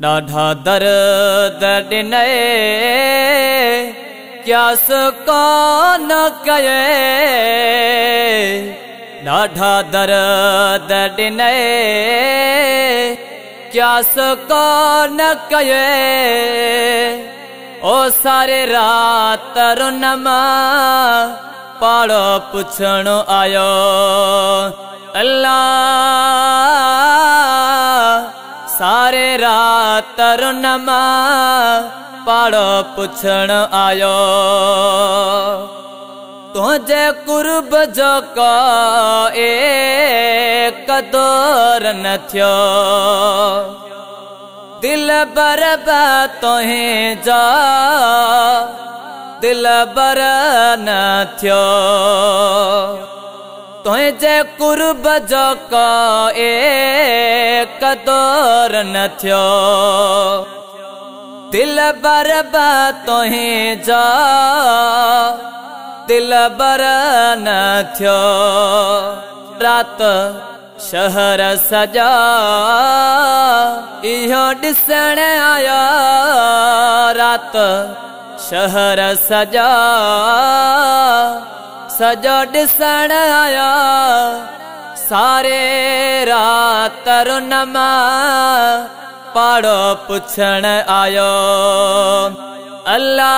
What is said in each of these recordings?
ॾाढा दर्द ॾिनई क्यास कोन कये, ॾाढा दर्द ॾिनई क्यास कोन कये। ओ सारे रात रुनमा पाड़ो पुछण आयो अल्लाह, सारे रात रुनमा पाड़ो पुछण आयो। तुझे कुर्ब जो को एक दौर न थियो, दिल बरबा तोहें जा दिल बर न थियो। तुझे कुर्ब जो को एक दौर न थियो, दिल बरबा तोहें जा दिल बर न थियो। रात शहर सजा इहो ॾिसण आया, रात शहर सजा सजो ॾिसण आया। सारे रात रुनमा पाड़ो पुछण आयो अल्लाह,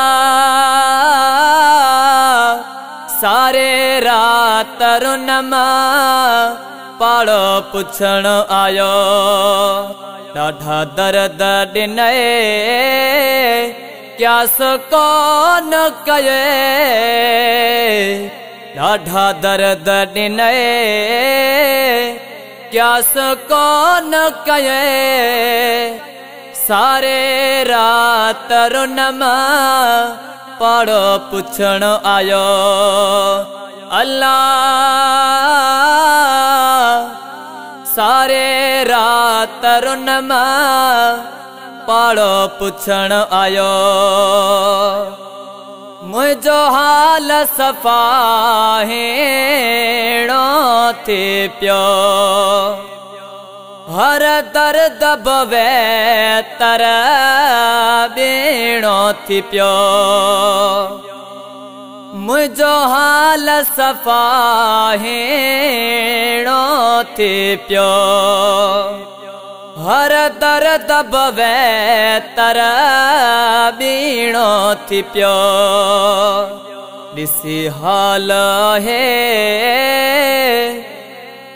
सारे रात रुनमा पाड़ो पुछण आयो। ॾाढा दर्द ॾिनई क्यास कोन कये, ॾाढा दर्द ॾिनई क्यास कोन कये। सारे रात रुनमा पाड़ो पुछण आयो अल्लाह, सारे रात रुनमा पाड़ो पुछण आयो। मुझो हाल सफ़ा हेणो थी पियो, हर दर्द बवे तर बीणो थी पियो। मुझो हाल सफ़ा हेणो थी पियो, हर दर्द बवे तर बीणो थी पियो। ॾिसी हाल है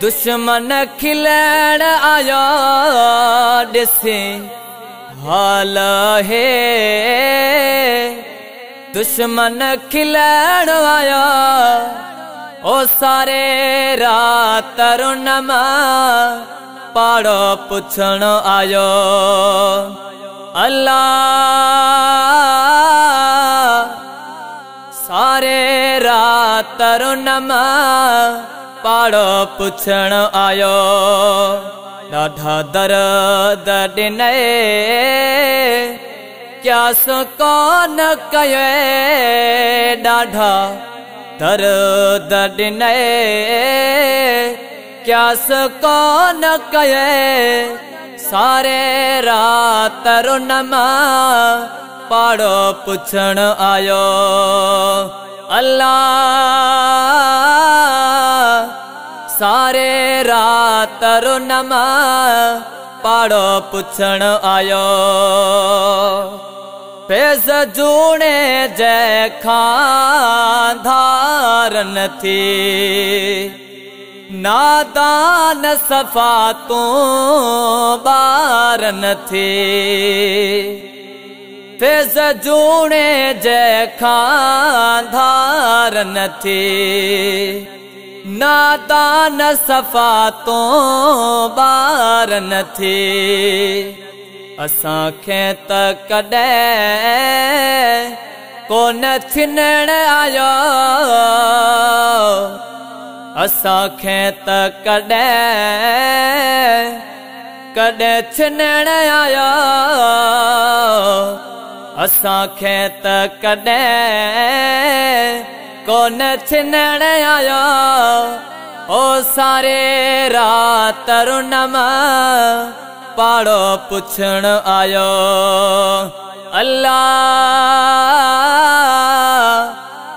दुश्मन खिलण आयो, ॾिसी हाल है दुश्मन खिलण आयो। ओ सारे रात रुनमा पाड़ो पुछण आयो अल्लाह, सारे रात रुनमा पाड़ो पुछण आयो। ॾाढा दर्द ॾिनई क्यास कोन कये, ॾाढा दर्द ॾिनई क्यास कोन कये। सारे रात रुनमा पाड़ो पुछण आयो अल्लाह, सारे रात रुनमा पाड़ो पुछण आयो। फैज़ जूणे जैखां धार न थी, नादान सफ़ा तूं ॿार न थी। फैज़ जूणे जैखां धार न थी, नादान सफ़ा तूं ॿार न थी। असांखे त कॾहिं कोन थिनण आयो, असांखे त कॾहिं थिनण आयो। असांखे त कॾहिं कोन थिनण आयो। ओ सारे रात रुनमा पाड़ो पुछण आयो। अल्लाह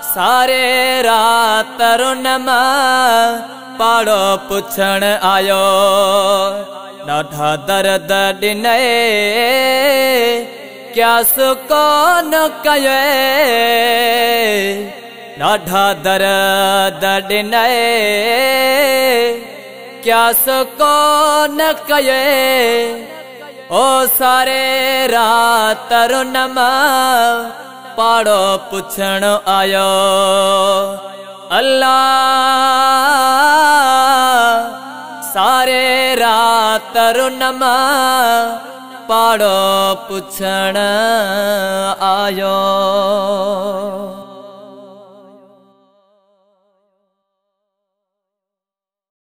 सारे रात रुनमा पाड़ो पुछण आयो। ॾाढा दर्द ॾिने क्या सुकोन कये। ॾाढा दर्द ॾिने क्या सुकोन कये। ओ सारे रात रुनमा पाड़ो पुछण आयो। अल्लाह सारे रात रुनमा पाड़ो पुछण आयो।